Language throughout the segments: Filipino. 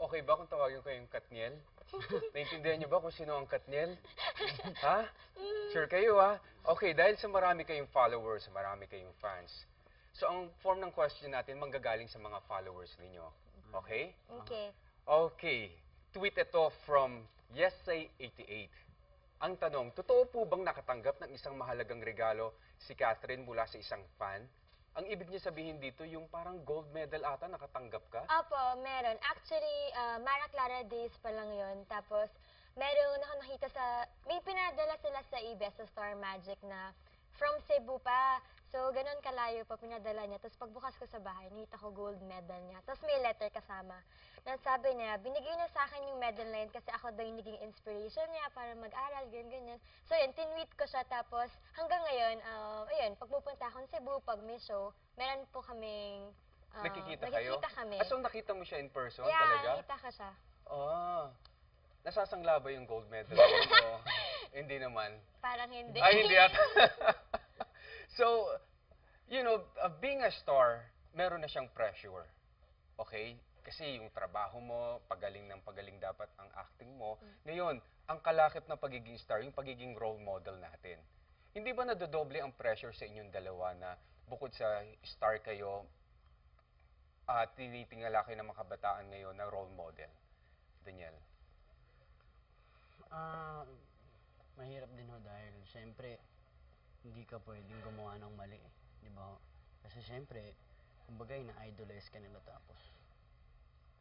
Okay ba kung tawagin ko yung Katniel? Naintindihan niyo ba kung sino ang Katniel? Ha? Sure kayo, ha? Okay, dahil sa marami kayong followers, marami kayong fans. So, ang form ng question natin manggagaling sa mga followers ninyo. Okay? Okay. Okay. Tweet ito from Yesay88. Ang tanong, totoo po bang nakatanggap ng isang mahalagang regalo si Catherine mula sa isang fan? Ang ibig niya sabihin dito, yung parang gold medal ata, nakatanggap ka? Opo, meron. Actually, Mara Clara Days pa lang yon. Tapos, meron ako nakita sa... May pinadala sila sa EBS, sa Star Magic na from Cebu pa. So, ganun kalayo pa pinadala niya. Tapos, pagbukas ko sa bahay, nakita ko gold medal niya. Tapos, may letter kasama. Na sabi niya, binigay niya sa akin yung medal na yun kasi ako daw yung naging inspiration niya para mag-aral, ganyan. So, yun, tinweet ko siya. Tapos, hanggang ngayon, ayun, pag pupunta akong Cebu, pag may show, meron po kaming... Nakikita kayo? Nakikita kami. So, nakita mo siya in person Yeah, talaga? nakita ko siya. Ah. Nasasangla ba yung gold medal? O, hindi naman. Parang hindi. Ay, hindi ata. So, you know, being a star, meron na siyang pressure. Okay? Kasi yung trabaho mo, pagaling ng pagaling dapat ang acting mo. Ngayon, ang kalakip ng pagiging star, yung pagiging role model natin. Hindi ba nadodoble ang pressure sa inyong dalawa na bukod sa star kayo, tinitingala kayo ng mga kabataan ngayon na role model? Daniel? Mahirap din ho dahil siyempre hindi ka pwedeng gumawa ng mali, di ba ho? Kasi siyempre, kumbaga ina-idolize ka nila tapos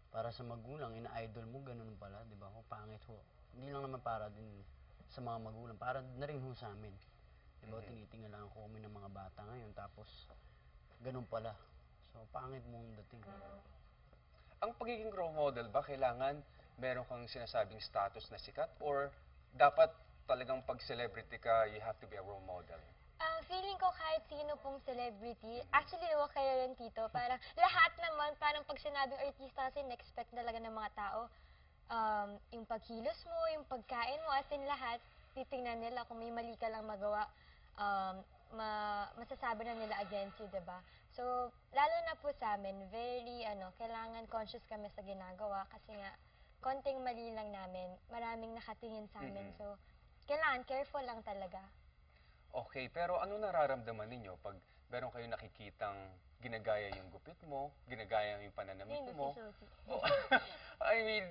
para sa magulang, ina-idol mo, ganun pala, di ba ho? Pangit ho. Hindi lang naman para din sa mga magulang, para na rin ho sa amin. Di ba, tinitingalaan ko kami ng mga bata ngayon, tapos ganun pala. So, pangit mong dating. Ang pagiging role model ba, kailangan meron kang sinasabing status na sikat? Or dapat talagang pag celebrity ka, you have to be a role model? Feeling ko kahit sino pong celebrity, actually nawa kayo rin tito, parang lahat naman, parang pag sinabing artista kasi na-expect talaga ng mga tao, yung pagkilos mo, yung pagkain mo, as in lahat, titingnan nila kung may mali ka lang magawa, masasabi na nila against you, diba? So, lalo na po sa amin, very, kailangan conscious kami sa ginagawa kasi nga, konting mali lang namin, maraming nakatingin sa amin, so, kailangan careful lang talaga. Okay, pero ano nararamdaman ninyo pag meron kayo nakikitang ginagaya yung gupit mo, ginagaya yung pananamit Hindi mo? si Sophie. Oh, I mean,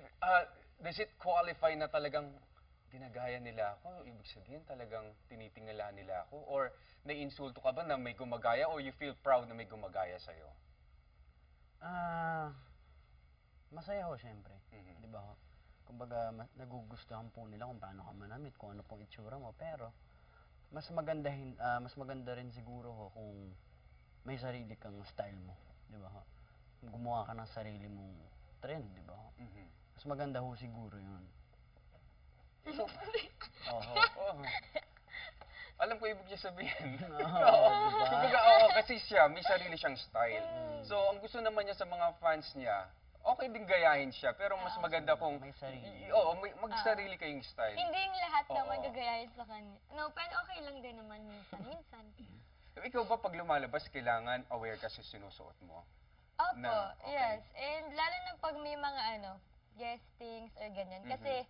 does it qualify na talagang ginagaya nila ako? Ibig sabihin talagang tinitingala nila ako? Or naiinsulto ka ba na may gumagaya or you feel proud na may gumagaya sa'yo? Masaya ho siyempre, di ba ho? Kumbaga, nagugustuhan po nila kung paano ka manamit, kung ano pong itsura mo, pero mas maganda rin siguro ho kung may sarili kang style mo, di ba ho? Gumawa ka ng sarili mong trend, di ba ho? Mas maganda ho siguro yun. Oh. Alam ko ibig niya sabihin. Oo, diba? Kumbaga, kasi siya, may sarili siyang style. So, ang gusto naman niya sa mga fans niya, okay din gayahin siya, pero mas maganda kung... May sarili. Oo, magsarili kayong style. Hindi yung lahat Oo. naman gagayahin sa kanya. No, pero okay lang din naman minsan. Ikaw ba pag lumalabas, kailangan aware ka sa sinusuot mo? Opo, Okay. yes. And lalo na pag may mga guestings or ganyan. Kasi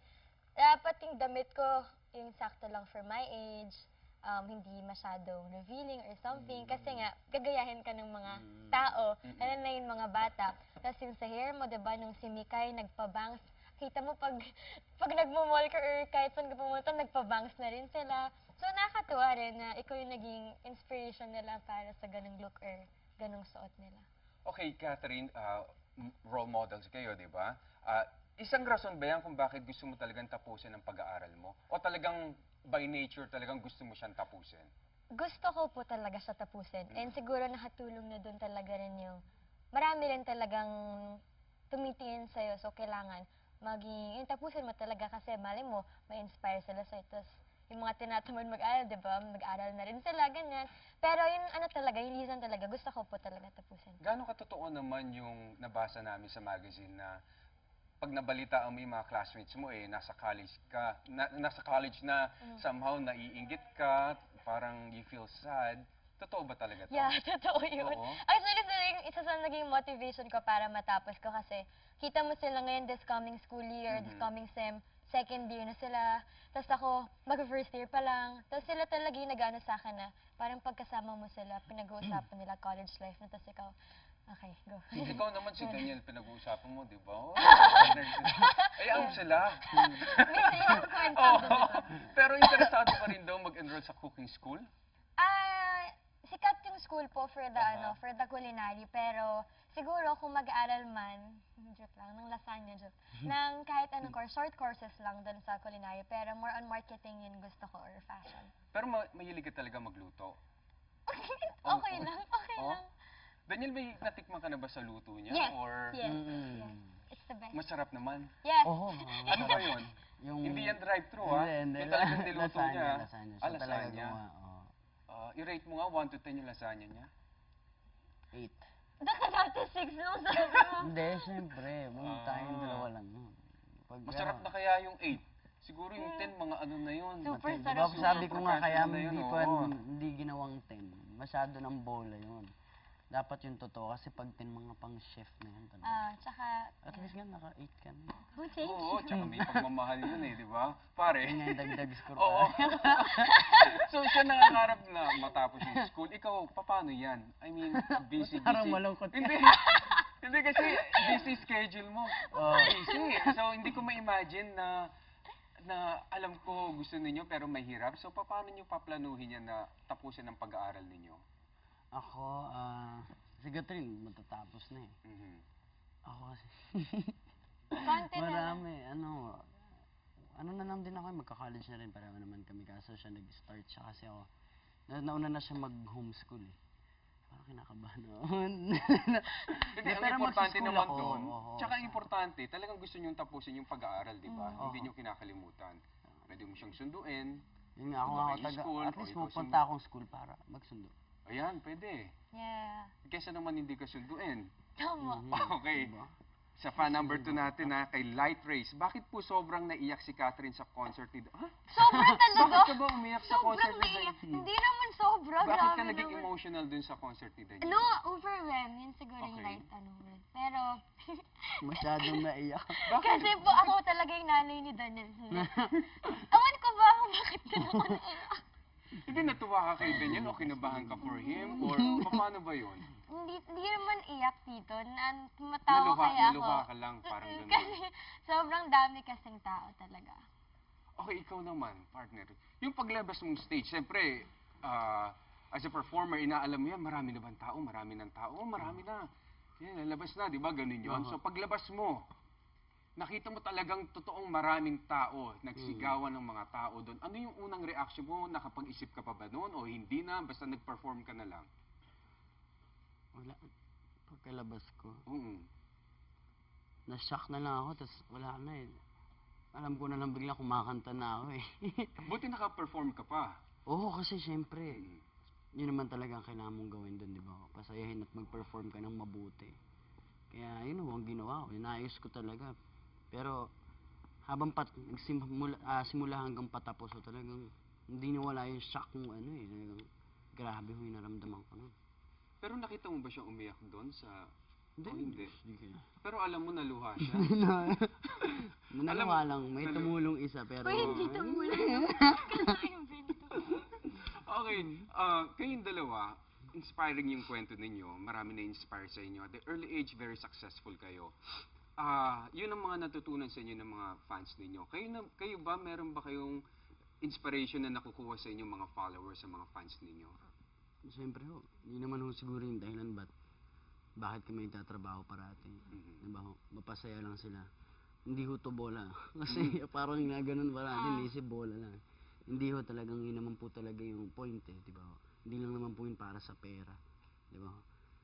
dapat yung damit ko, yung sakto lang for my age, hindi masyadong revealing or something. Kasi nga, gagayahin ka ng mga tao, lalo na yung mga bata. Tapos yung sa hair mo, diba, nung si Mikay nagpa-bangs, kita mo pag nagmumall ka or kahit saan ka pumunta, nagpa-bangs na rin sila. So, nakakatuwa rin na ikaw yung naging inspiration nila para sa ganung look or ganung suot nila. Okay, Catherine, role models kayo, di ba? Isang rason ba yan kung bakit gusto mo talagang tapusin ang pag-aaral mo? O talagang by nature talagang gusto mo siyang tapusin? Gusto ko po talaga siya tapusin. And siguro nakatulong na doon talaga rin yung marami rin talagang tumitingin sa'yo. So, kailangan yung tapusin mo talaga kasi mali mo, ma-inspire sila sa'yo. Tapos, yung mga tinatamad mag-aral, di ba? Mag-aral na rin sila, ganyan. Pero yung talaga, yung reason talaga, gusto ko po talaga tapusin. Gaano katotoo naman yung nabasa namin sa magazine na pag nabalitaan mo yung mga classmates mo, nasa college ka, nasa college na somehow naiinggit ka, parang you feel sad. Totoo ba talaga to? Yeah, totoo yun. Oo. Actually, isa sa naging motivation ko para matapos ko kasi kita mo sila ngayon this coming school year, this coming sem, second year na sila. Tapos ako, mag-first year pa lang. Tapos sila talaga yung nag-ano sa akin na parang pagkasama mo sila, pinag-uusapan nila college life na. Tapos ikaw, okay, go. Ikaw naman si Daniel, pinag-uusapan mo, di ba? Oh, ay, ano sila? Minsan yun ang kwento Oo. doon, diba? Pero interesado ka rin daw mag-enroll sa cooking school? Sikat yung school po for the for the culinary, pero siguro kung mag-aaral man, joke lang, ng lasagna, joke, ng kahit anong course, short courses lang doon sa culinary, pero more on marketing yun gusto ko or fashion. Pero mahilig ka talaga magluto? Okay lang, okay Oh? lang. Daniel, may natikman ka na ba sa luto niya? Yes, Or yes, Mm. yes. It's the best. masarap naman? Yes. Oo. Ano ba yun? Hindi yan drive-thru, ha? Hindi. Yung talagang niluto Lasagna, niya. lasagna. Ah, Siya talaga lasagna. gumawa, oo. I-rate mo nga 1 to 10 yung lasagna niya. 8. Daka dati 6 nung sabi mo. Hindi, siyempre. Huwag tayong dalawa lang yun. Masarap na kaya yung 8. Siguro yung 10, mga ano na yun. Super Diba, sarap. sabi ko nga kaya professional na yun, hindi oo. hindi ginawang 10. Masyado ng bola yun. Dapat yung totoo kasi pag 10 mga pang chef na yun talaga. Tsaka, At least nga naka 8 ka na. oh, thank you. Oo, tsaka may pagmamahal yun eh, di ba? Pare. Yun nga yung dagdag score Oo. pa. So siya nangangarap na matapos yung school. Ikaw, paano yan? I mean, busy. Parang malungkot ka. Hindi. Hindi kasi busy schedule mo. Oo. Busy. So hindi ko ma-imagine na alam ko gusto ninyo pero mahirap. So paano nyo paplanuhin yan na tapusin ang pag-aaral ninyo? Ako, siguro rin, matatapos na eh. Mhm. Ako kasi, Konti na lang. marami, ano na lang din ako, magka-college na rin, pareho naman kami, kaso siya nag-start siya kasi ako, nauna na siya mag-homeschool eh. Parang kinakabahan ako. Hindi, ang pero importante mag-school naman ako, doon, oo. tsaka importante, talagang gusto nyo tapusin yung pag-aaral, di ba? Oo. Hindi nyo kinakalimutan. Pwede mo siyang sunduin. Yun nga, ako Iba nga kayo taga, school, at o least ikaw pupunta akong school para magsundo. Ayan, pwede. Yeah. Kesa naman hindi ka sunduin. Tama. Okay. Diba? Sa fan number 2 natin na kay Light Race. Bakit po sobrang naiyak si Catherine sa concert ni Ha? Sobrang talaga. Bakit ka ba umiyak sa Sobrang concert ni naiyak. Daniel? Hindi naman sobra. Bakit ka grabe naging naman. emotional dun sa concert ni Daniel? No, overwhelmed. Yun siguro yung Okay. right word. Pero, Masyadong naiyak. Bakit? kasi po ako talaga yung nanay ni Daniel. Awan ko ba kung bakit ka naman naiyak? Hindi natuwa ka kay Daniel o kinabahan ka for him? Or paano ba yun? Hindi naman iyak dito. Tumatawa kaya ako. Naluha ka lang, parang ganun. Kasi sobrang dami kasing tao talaga. Okay, ikaw naman, partner. Yung paglabas mong stage, siyempre, as a performer, inaalam mo yan, marami na bang tao? Marami ng tao? Oh, marami na. Yan, lalabas na, di ba? Ganun yun. So, paglabas mo, nakita mo talagang totoong maraming tao, nagsigawan ng mga tao doon. Ano yung unang reaction mo? Nakapag-isip ka pa ba noon? O hindi na? Basta nag-perform ka na lang? Wala. Pagkalabas ko, na-shock na lang ako, tapos wala na eh. Alam ko na lang bigla kumakanta na ako eh. Buti naka-perform ka pa. Oo, kasi syempre, yun naman talaga ang kailangan mong gawin doon, di ba? Pasayahin at mag-perform ka ng mabuti. Kaya yun ang ginawa ko, inayos ko talaga. Pero habang simula hanggang patapos ko talagang hindi nawala yung shock mo ano eh. Talagang grabe yung naramdaman ko nun. Pero nakita mo ba siya umiyak doon sa... Hindi. Pero alam mo, naluha siya. Nanawa lang, may tumulong isa pero... Uy, hindi tumulong. Okay, kayong dalawa, inspiring yung kwento ninyo. Marami na-inspire sa inyo. At the early age, very successful kayo. Yun ang mga natutunan sa inyo ng mga fans ninyo. Kayo ba, meron ba kayong inspiration na nakukuha sa inyong mga followers, sa mga fans ninyo? Siyempre ho, hindi naman ho siguro yung dahilan bakit kami nagtatrabaho parati. Diba ho, mapasaya lang sila. Hindi ho to bola. Kasi parang nga ganun parati, naisip bola lang. Hindi ho talagang yun naman po talaga yung point eh, diba ho? Hindi lang naman po yun para sa pera. Diba ho?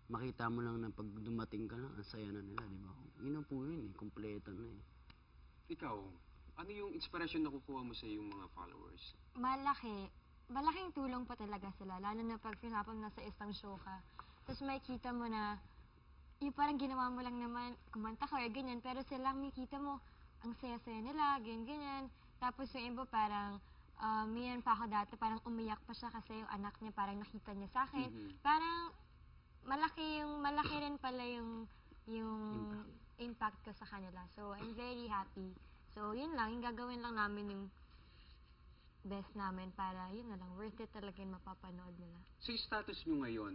Makita mo lang na pag dumating ka lang, ang saya na nila, diba ho? Yun na po yun eh, kompleto na eh. Ikaw, ano yung inspiration na kukuha mo sa iyong mga followers? Malaking tulong pa talaga sila. Lalo na pag pinapang nasa isang show ka. Tapos makikita mo na, yung parang ginawa mo lang naman, kumanta ka or ganyan, pero sila makikita mo, ang saya-saya nila, ganyan-ganyan. Tapos yung iba parang, yan pa ako dati, parang umiyak pa siya kasi yung anak niya parang nakita niya sa akin. Parang, malaki rin pala yung impact ko sa kanila. So, I'm very happy. So, yun lang, yung gagawin lang namin yung best namin para yun na lang, worth it talaga yung mapapanood nila. So, yung status nyo ngayon,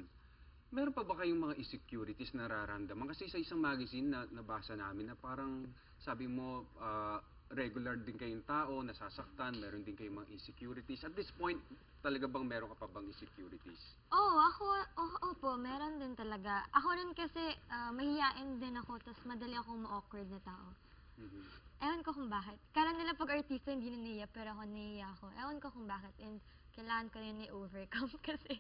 meron pa ba kayong mga insecurities na nararamdaman? Kasi sa isang magazine na nabasa namin na parang sabi mo, regular din kayong tao, nasasaktan, meron din kayong mga insecurities. At this point, talaga bang meron ka pa bang insecurities? Opo, meron din talaga. Ako rin kasi, mahihain din ako, tapos madali akong ma-awkward na tao. Ewan ko kung bakit. Kala nila pag artista hindi na naiya, pero ako naiya ako. Ewan ko kung bakit. And kailangan ko yun i-overcome kasi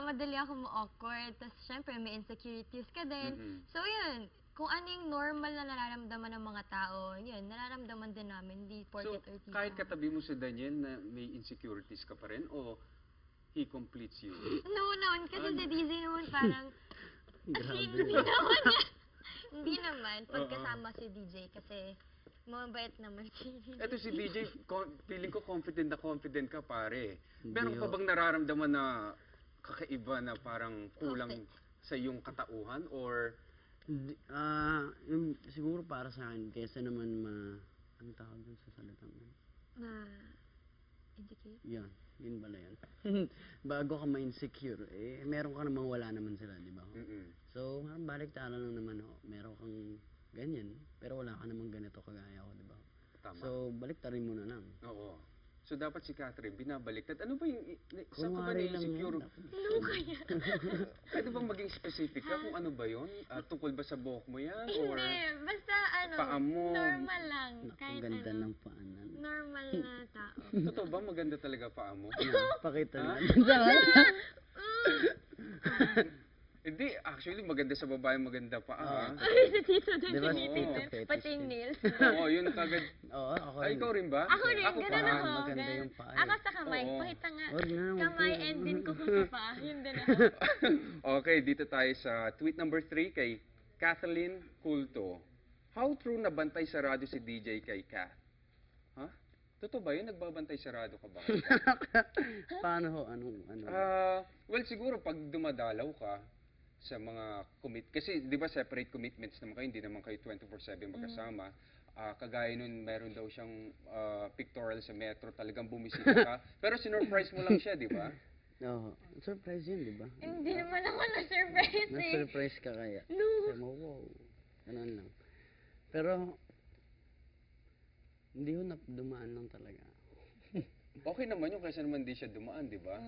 madali ako ma-awkward. Tapos syempre may insecurities ka din. So yun, kung ano yung normal na nararamdaman ng mga tao, yun, nararamdaman din namin. Hindi porket So, artista. kahit katabi mo si Daniel na may insecurities ka pa rin, o he completes you? No, kasi si DJ naman parang, hindi naman, pagkasama si DJ kasi mabait naman si DJ. Eto si DJ, feeling ko confident na confident ka, pare. Hindi Meron ka ho. bang nararamdaman na kakaiba na parang kulang sa iyong katauhan? Or Siguro para sa akin, kesa naman ang tawag dun sa salitang yun? Indicate? Yun pala yun. Bago ka ma-insecure, meron ka namang wala naman sila, di ba? So, parang baliktaran lang naman, meron kang ganyan, pero wala ka namang ganito kagaya ko, di ba? Tama. So, baliktarin mo na lang. Oo. So, dapat si Catherine, binabaliktad. Ano ba yung, saan ka ba Kunwari lang na-insecure? yan. No, kaya. Pwede bang maging specific ka kung ano ba yun? Tungkol ba sa buhok mo yan? Or Hindi, basta paa mo? normal lang. Naku, Kahit ganda ano, ng paanan. normal na tao. Totoo ba? Maganda talaga paa mo? Pakita Ha? naman. Hindi, actually, maganda sa babae, maganda paa. Ay, si Tito din Di ba, tinitingnan. Tito fetish Pati yung din. nails. Oo, yun kagad. Oo, ako Ay, rin. ikaw rin ba? Ako rin, ganun paa. ako. Maganda ganun. yung paa, Ako sa kamay, Oo. pakita nga. Wag na, wag Kamay na. and din ko sa paa. Yun din ako. Okay, dito tayo sa tweet number 3 kay Kathleen Culto. How true nabantay sarado si DJ kay Kath? Ha? Totoo ba yun? Nagbabantay sarado ka ba? Paano ho? Ano? Well, siguro pag dumadalaw ka sa mga kasi di ba separate commitments naman kayo, hindi naman kayo 24/7 magkasama. Kagaya nun, meron daw siyang pictorial sa metro, talagang bumisita ka. Pero sinurprise mo lang siya, di ba? Oo. Surprise yun, di ba? Hindi naman ako na-surprise eh. Na-surprise ka kaya. No. Sabi mo, wow. Ganun lang. Pero, hindi ho dumaan lang talaga. Okay naman yun, kaysa naman di siya dumaan, di ba?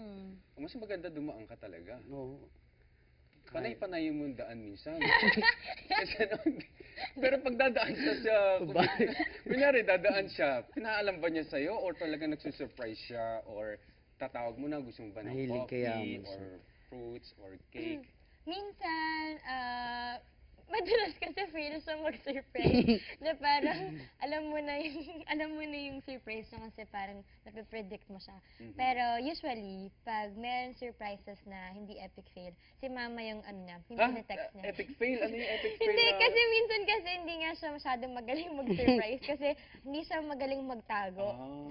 Mas maganda dumaan ka talaga. Oo. Panay-panay mo yung daan minsan. Kasi pero pag dadaan siya kunyari dadaan siya, pinaalam ba niya sa'yo or talagang nagsusurprise siya or tatawag mo na gusto mo ba ng Mahilig kaya coffee mo or siya. fruits or cake? Minsan, madalas kasi feel siya mag-surprise. Na parang, alam mo na yung surprise niya kasi parang napipredict mo siya. Pero usually, pag meron surprises na hindi epic fail, si mama yung yung text niya. Epic fail? Ano yung epic fail? Hindi, kasi minsan kasi hindi nga siya masyadong magaling mag-surprise kasi hindi siya magaling magtago.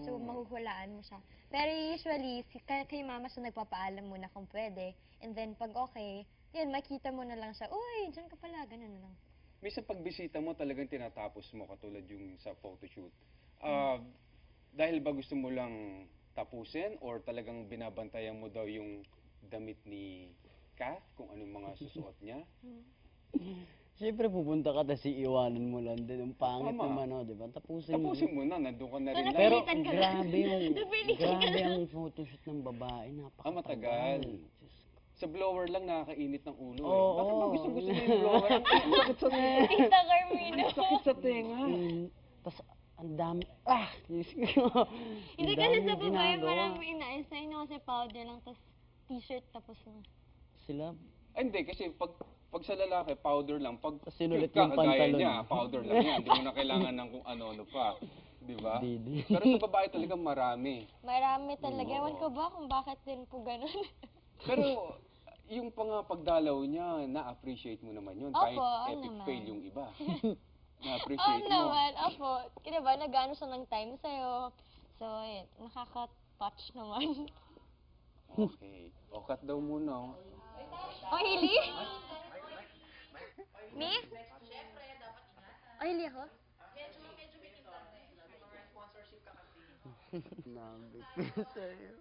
So, mahuhulaan mo siya. Pero usually, kay mama siya nagpapaalam muna kung pwede. And then, pag okay, yun, makita mo na lang siya, uy, dyan ka pala, ganun na lang. Minsan pag bisita mo talagang tinatapos mo katulad yung sa photoshoot. Dahil ba gusto mo lang tapusin or talagang binabantayan mo daw yung damit ni Kath kung anong mga susuot niya? Siyempre pupunta ka tapos iiwanan mo lang din. Ang pangit Tama. naman, di ba? Tapusin Tapusin mo na, nandun ka na rin lang. Pero Napilitan ka lang. grabe ang photoshoot ng babae. Napakatagal. Matagal. Diyos ko. Sa blower lang nakakainit ng ulo eh. Oo. Bakit ba gusto mo yung blower? Ang sakit sa tenga. Tita Carmino. Ang sakit sa tenga. Tapos, ang dami, Diyos ko. Hindi Ang kasi dami sa babae, ginagawa. marami inaayos sa inyo kasi powder lang, tapos t-shirt tapos na. Sila, Ay, hindi, kasi pag sa lalaki, powder lang. Pag Tapos sinulit cute ka, yung kagaya pantalon. niya, powder lang yan. Hindi mo na kailangan ng kung ano-ano pa. Di ba? Didi. Pero sa babae talagang marami. Marami talaga. Ewan ko ba kung bakit din po ganun. Pero yung pagdalaw niya, na-appreciate mo naman yun. Opo, Kahit oo epic naman. fail yung iba. Oo Na-appreciate mo. naman, opo. Diba, nag-ano siya ng time sa'yo. So, yun, nakaka-touch naman. Okay. O, cut daw muna. Oh. Oily? Me? Oily ako? Nabit ko sa'yo.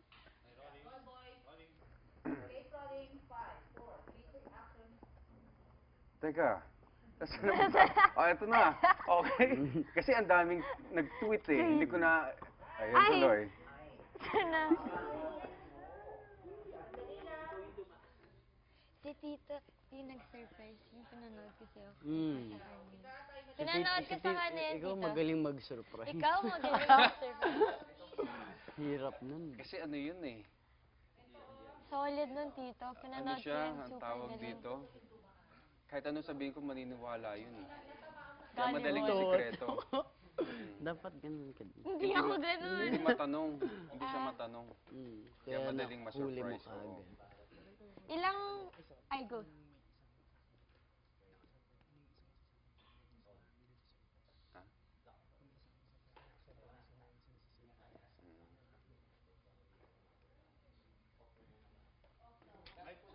Teka. Ito na. Okay. Kasi ang daming nag-tweet eh. Hindi ko na... Ayan Ay. tuloy. Sana. Si Tito, yung nag-surprise, yung pinanood ko sa'yo. Pinanood ko sa kanya yan, Ikaw Tito. magaling mag-surprise. Ikaw magaling mag-surprise. Hirap nun. Kasi ano yun eh. Solid nun, Tito. Ano Pinanood ko siya, yan, ang super tawag galing. dito? Kahit ano sabihin ko, maniniwala yun eh. Kaya Gullible. madaling sikreto. Dapat ganun ka din. Hindi ako ganun. Hindi matanong. Hindi siya matanong. Kaya madaling nahuli mo ma-surprise, oo. kaagad. Ilang, ay go. Ha?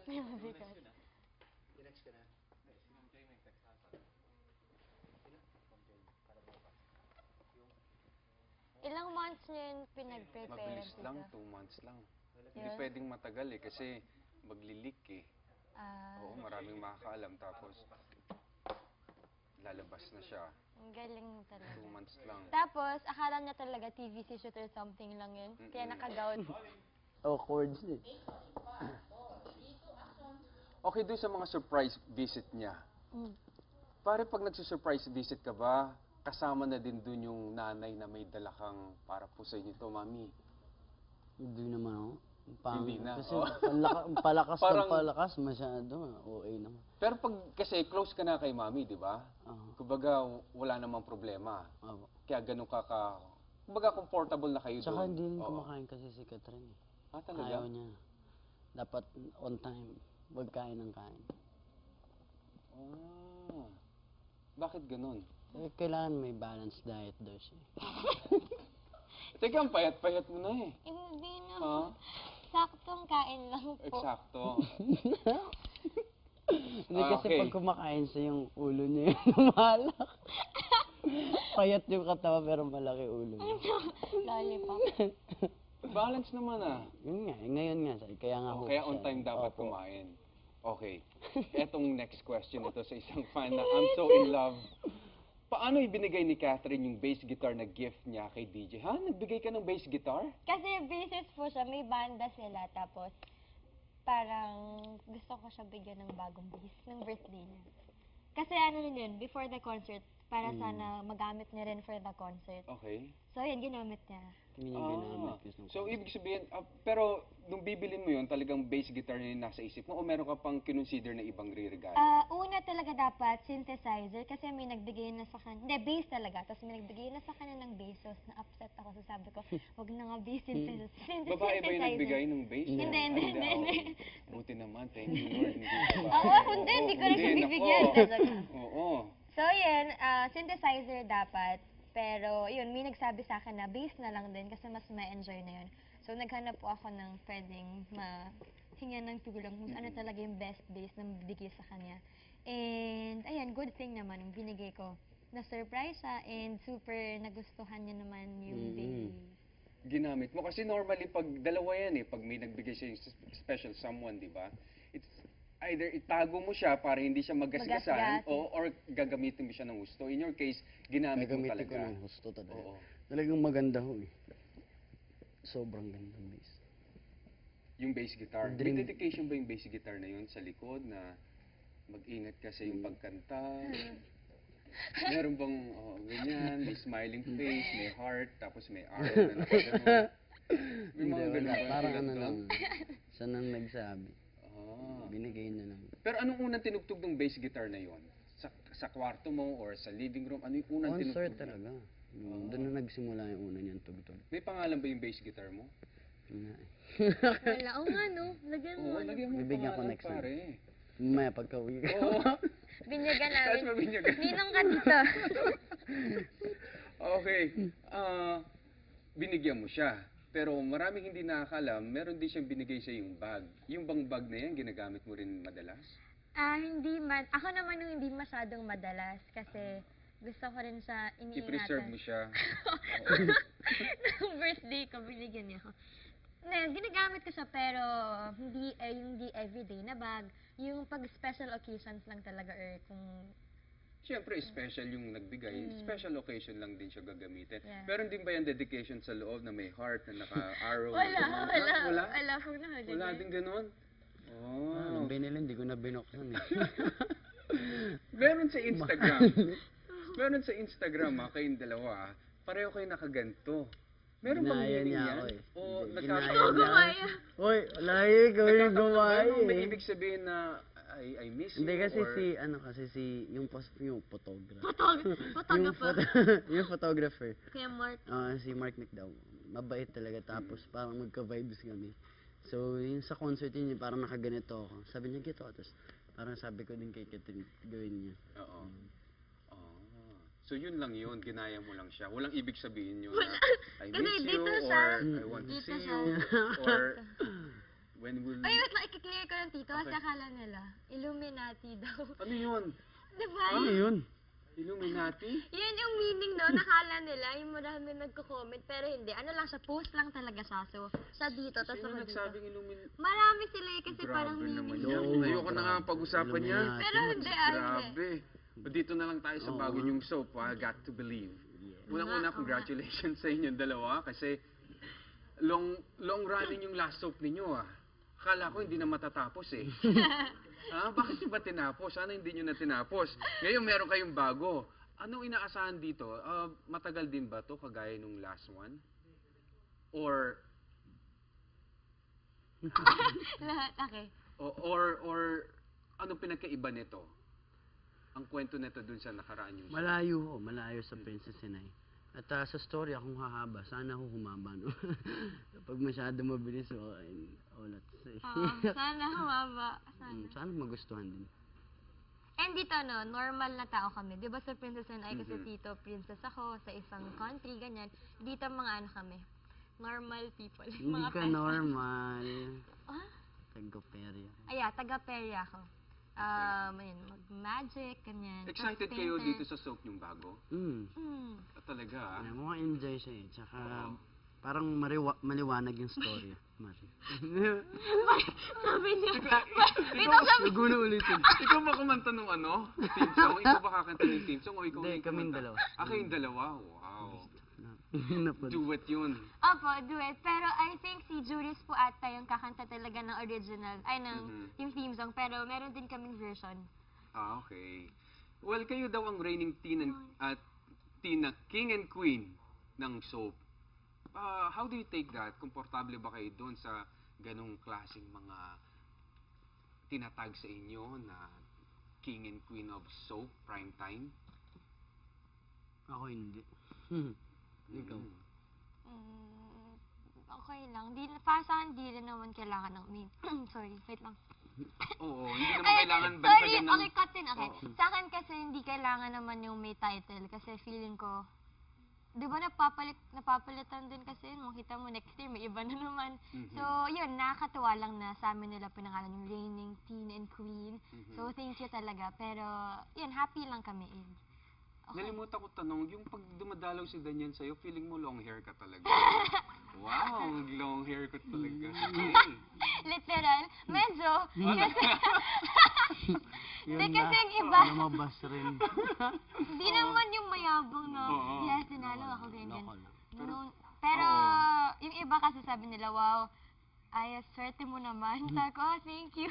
Bigat. Ilang months niyo yun pinag-prepare? Mabilis Tito? lang, 2 months lang. Hindi Yun? pwedeng matagal eh, kasi maglilik eh. Ah, Oo, maraming makakaalam. Tapos, lalabas na siya. ang galing mo talaga. 2 months lang. Tapos, akala niya talaga TVC shoot or something lang yun. Kaya nakagown. Awkward eh. Okay, doon sa mga surprise visit niya. Mm. Pare, pag nagsusurprise visit ka ba, kasama na din doon yung nanay na may dala kang para po sa inyo to, mami. Hindi naman ako. Hindi na, Kasi oh. palakas Parang- ng palakas, masyado. OA naman. Pero pag kasi close ka na kay mami, di ba? Kumbaga, wala namang problema. Oo. Kaya ganun kumbaga comfortable na kayo Tsaka doon. hindi rin Oo. kumakain kasi si Catherine eh. Ah, talaga? Ayaw niya. Dapat on time. Huwag kain ng kain. Ah, bakit ganun? Eh, kailangan may balanced diet daw siya. Teka, ang payat-payat mo na eh. Hindi Ha? naman. Saktong kain lang po. Eksakto. Hindi kasi okay. pag kumakain siya yung ulo niya yung malak. Payat yung katawa pero malaki ulo niya. Lollipop. Balance naman ah. Yun nga, ngayon nga. Kaya nga Oh, hook kaya on siya. time dapat Opo. kumain. Okay. Etong next question ito sa isang fan na I'm so in love. Paano ibinigay ni Catherine yung bass guitar na gift niya kay DJ? Ha? Nagbigay ka ng bass guitar? Kasi basis po siya, may banda sila. Tapos, parang gusto ko siya bigyan ng bagong bass ng birthday niya. Kasi ano rin yun, before the concert, para sana magamit niya rin for the concert. Okay. So, yun, ginamit niya. Yun yung ginamit ko. So, ibig sabihin, pero nung bibilin mo yun, talagang bass guitar na yung nasa isip mo o meron ka pang kinonsider na ibang re-regalo? Una talaga dapat, synthesizer. Kasi may nagbigay na sa kanya, hindi, bass talaga. Tapos may nagbigay na sa kanya ng bass. So, na-upset ako. So, sabi ko, wag na nga bass, synthesizer. Babae ba yung nagbigay ng bass? Hindi, Ay, hindi, hindi. Buti naman, thank you Lord. Hindi babae. Ako, hindi ko na siya Hindi, bibigyan nako. talaga. Oo. So, yun, synthesizer dapat. Pero, yun, may nagsabi sa akin na bass na lang din kasi mas ma-enjoy na yun. So, naghanap po ako ng pwedeng mahinga ng tulong kung ano talaga yung best bass na bigay sa kanya. And, ayan, good thing naman, yung binigay ko. Na-surprise siya and super nagustuhan niya naman yung bass. Ginamit mo. Kasi normally, pag dalawa yan eh, pag may nagbigay siya yung special someone, di ba? It's either itago mo siya para hindi siya magasgasan Magasgasin. or gagamitin mo siya ng gusto. In your case, ginamit mo Gagamitin ko talaga. ng gusto talaga. Oo. Talagang maganda ho eh. Sobrang ganda ng bass. Yung bass guitar. Dream. May dedication ba yung bass guitar na yun sa likod na mag-ingat ka sa yung pagkanta? Meron bang ganyan, may smiling face, may heart, tapos may arrow na nakagano'n? May mga Hindi, ganun wala. ba? Parang Tulad ano doon? lang. Siya nang nagsabi. Ah. Binigay niya lang. Pero anong unang tinugtog ng bass guitar na yon? Sa kwarto mo or sa living room? Ano yung unang Concert tinugtog? talaga. Doon na nagsimula yung una niyang tugtog. May pangalan ba yung bass guitar mo? Wala eh. Wala. Oo nga, no? Lagyan mo. Oo, lagyan mo yung Bibigyan ko pangalan, next time. pare. Mamaya pagka-uwi ka. Oo. Binyagan Tapos namin. mabinyagan. Ninong ka dito. Okay. Binigyan mo siya. Pero maraming hindi nakakalam, meron din siyang binigay sa yung bag. Yung bang bag na yan, ginagamit mo rin madalas? Hindi man. Ako naman yung hindi masyadong madalas kasi gusto ko rin siya I-preserve mo iniingatan. siya. Nung birthday ko, binigyan niya ako. Ginagamit ko siya pero hindi everyday na bag. Yung pag special occasions lang talaga or kung Siyempre, special yung nagbigay. Special occasion lang din siya gagamitin. Yeah. Meron din ba yung dedication sa loob na may heart na naka-arrow? wala, na ganun? wala, Ah, wala? wala pong nakalagay. Wala din ganun? Nung Oh. binili, hindi ko na binuksan eh. Meron sa Instagram. Meron sa Instagram, kayong dalawa, pareho kayo nakaganto. Meron bang Ginaya meaning niya yan? ako eh. O Ginaya nagkataon niya. Gumaya. Hoy, lahi, ikaw yung gumawa Meron ba eh. ibig sabihin na I miss you? Hindi kasi or... yung photographer. Photographer. Yung photographer. Kaya Mark. Si Mark McDowell. Mabait talaga. Tapos parang magka-vibes kami. So, yung sa concert yun, parang nakaganito ako. Sabi niya, gito. Tapos parang sabi ko din kay Catherine, gawin niya. Oo. So yun lang yun, ginaya mo lang siya. Walang ibig sabihin yun Wala. na I Kasi miss you dito or siya. I want to Dito see siya. you or when will... Ay, wait lang, i-clear ko lang tito kasi Okay. akala nila, Illuminati daw. Ano yun? Diba? Ano yun? Illuminati? Yan yung meaning no, nakala nila, yung marami nagko-comment, pero hindi. Ano lang siya, post lang talaga siya. So, siya dito, tapos Sino ako dito. nagsabing Illuminati? Marami sila eh, kasi parang Grabe naman meaning. yan. No, Ayoko na nga pag-usapan yan. Illuminati. Pero hindi, hindi. Grabe. Dito na lang tayo sa Oo. bago niyong soap, Got to Believe. Unang-una, Oo nga. congratulations sa inyong dalawa kasi long running yung last soap ninyo Akala ko hindi na matatapos eh. Bakit nyo ba tinapos? Sana hindi nyo na tinapos. Ngayon meron kayong bago. Anong inaasahan dito? Matagal din ba to kagaya nung last one? Or Lahat, okay. or anong pinagkaiba nito? Ang kwento nito dun sa nakaraan yung Malayo sa Princess Inay. At sa story, kung hahaba, sana ho humaba, no? Pag masyado mabilis, ulat. Sana humaba. Sana. Sana magustuhan din. And dito, no, normal na tao kami. Di ba sa Princess and I, kasi tito, princess ako, sa isang country, ganyan. Dito, mga ano kami, normal people. Hindi mga ka peasants. normal. Ah? Taga-perya. Taga-perya ako. Ayun, mag-magic, ganyan. Tapos excited kayo painter. dito sa soap yung bago? Talaga Mukhang enjoy siya eh. Tsaka, parang maliwanag yung story. Mari. Sabi niya, ito sabi Nagulo ulitin. Ikaw ba kumanta nung theme song? Ikaw ba kakanta ng theme song o ikaw Hindi, yung kaming kumanta? dalawa. Kayong dalawa? Wow. Napad. Duet yun. Opo, duet. Pero I think si Juris po ata yung kakanta talaga ng original, yung theme song. Pero meron din kaming version. Okay. Well, kayo daw ang reigning Tina King and Queen ng soap. How do you take that? Komportable ba kayo doon sa ganong klaseng mga tinatag sa inyo na King and Queen of soap, prime time? Ako hindi. Ikaw. Okay lang. Para sa akin, di rin naman kailangan ng sorry, wait lang. Oo, hindi naman Ay, kailangan sorry, balikan ng... okay, cut din. Okay. Oo. Sa akin kasi hindi kailangan naman yung may title kasi feeling ko, di ba napapalitan din kasi yun, makita mo next year may iba na naman. So, yun, nakakatuwa lang na sa amin nila pinangalan yung reigning teen and queen. So, thank you talaga. Pero, yun, happy lang kami. Okay. Nalimutan ko tanong, yung pag dumadalaw si Daniel sa'yo, feeling mo long hair ka talaga. Wow, long hair ko talaga. Literal. Medyo. Kasi, hindi Yun kasi na. yung iba, Lumabas rin. hindi naman yung mayabang na, Oo. yes, tinalo ako, ganyan. Loko lang. Pero, yung iba kasi sabi nila, wow, ay, swerte mo naman. Sabi ko, thank you.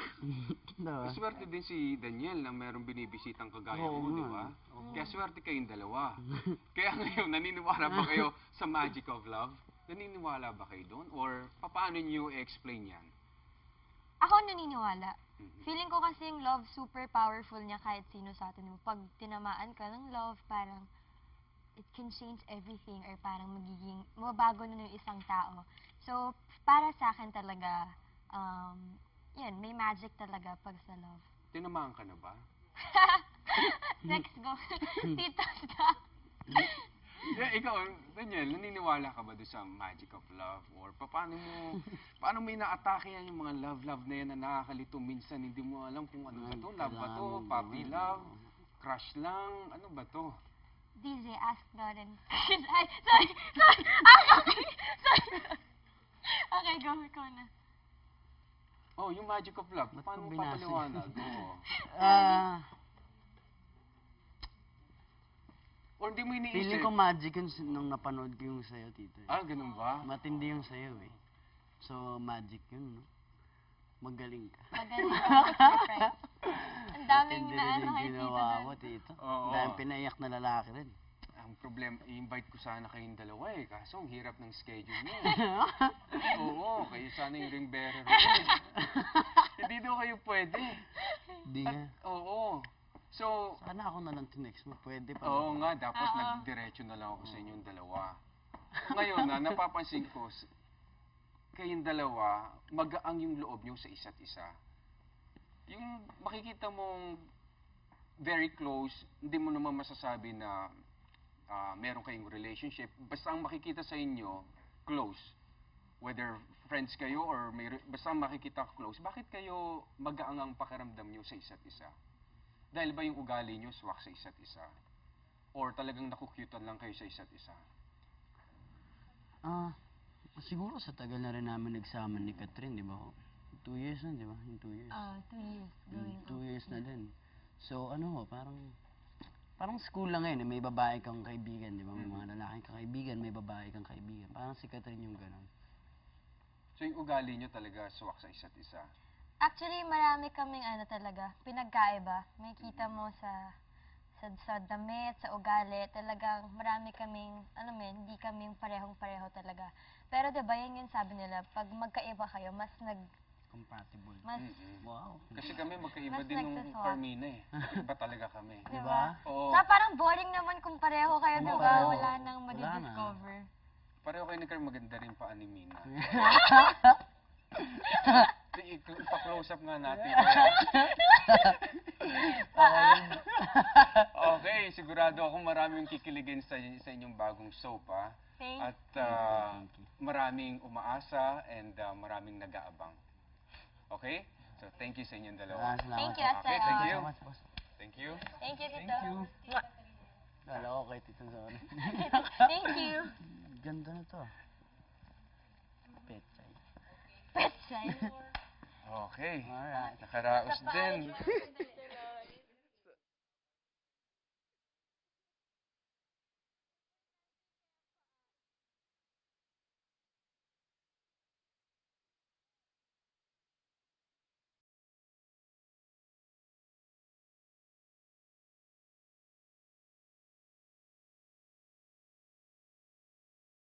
Diba? Swerte din si Daniel na merong binibisitang kagaya Oo mo, di nga. ba? Kaya swerte kayong dalawa. Kaya ngayon, naniniwala ba kayo sa magic of love? Naniniwala ba kayo doon? Or paano niyo i-explain yan? Ako naniniwala. Feeling ko kasi yung love super powerful niya kahit sino sa atin. Pag tinamaan ka ng love, parang it can change everything or parang mabago na yung isang tao. So, para sa akin talaga, yun, may magic talaga pag sa love. Tinamaan ka na ba? Next go. Tito, stop. Ikaw, Daniel, naniniwala ka ba doon sa magic of love? Or paano mo inaatake yan yung mga love na yan na nakakalito? Minsan hindi mo alam kung ano ba to, love ba to, puppy love, crush lang, ano ba to? DJ, ask Lauren. Ay, sorry! Ah, sorry! Okay, go, ikaw na. Oh, yung magic of love, Ba't paano ko mo binasa papaliwanag? Oo. Or hindi mo iniisip? Feeling ko magic yun nung napanood ko yung sayo, tito. Ah, ganun ba? Matindi yung sayo eh. So, magic yun, no? Magaling ka. Magaling ka, friend. Ang daming Matindi na rin ano yung kay Tito ginawa doon. mo, tito. Oo. Ang daming pinaiyak na lalaki rin. Ang problema, i-invite ko sana kayong dalawa eh. Kaso ang hirap ng schedule niyo. Oo, kayo sana yung ring bearer. Hindi daw kayo pwede. Hindi nga. Oo. So, Sana ako na lang tinext mo. Pwede pa. oo nga, dapat Oo. nagdiretso na lang ako sa inyong dalawa. Ngayon napapansin ko, kayong dalawa, magaang yung loob nyo sa isa't isa. Yung makikita mong very close, hindi mo naman masasabi na meron kayong relationship. Basta ang makikita sa inyo, close. Whether friends kayo or basta makikita close, bakit kayo magaang ang pakiramdam nyo sa isa't isa? Dahil ba yung ugali nyo swak sa isa't isa? Or talagang nakukyutan lang kayo sa isa't isa? Siguro sa tagal na rin namin nagsama ni Catherine, di ba? 2 years na, di ba? Yung 2 years. 2 years going 2 years na din. So, ano ho, parang school lang ngayon, may babae kang kaibigan, di ba? May mga lalaking kang kaibigan, may babae kang kaibigan. Parang si Catherine yung gano'n. So yung ugali nyo talaga swak sa isa't isa? Actually, marami kaming ano talaga, pinagkaiba. May kita mo sa damit, sa ugali, talagang marami kaming, hindi kaming parehong-pareho talaga. Pero diba, yun yung sabi nila, pag magkaiba kayo, mas Compatible. Wow. Kasi kami magkaiba Mas din nung nagsuswak. Carmina eh. Iba talaga kami. Di ba? Oo. So, parang boring naman kung pareho kayo, Oo. diba? Wala nang Wala na. madidiscover. Pareho kayo ni Carl, maganda rin pa animina. Pa-close up nga natin. Okay, sigurado ako maraming kikiligin sa inyong bagong soap, ha? Thanks. At maraming umaasa and maraming nag-aabang. Okay? So, thank you sa inyong dalawa. Thank you, Okay, Asa. thank you. Thank you. Thank you. Thank you, Tito. Mwah. Kala ko kay Tito Sorry. Thank you. Ganda na to. Petsay. Pet sign. Okay. Alright. Nakaraos din.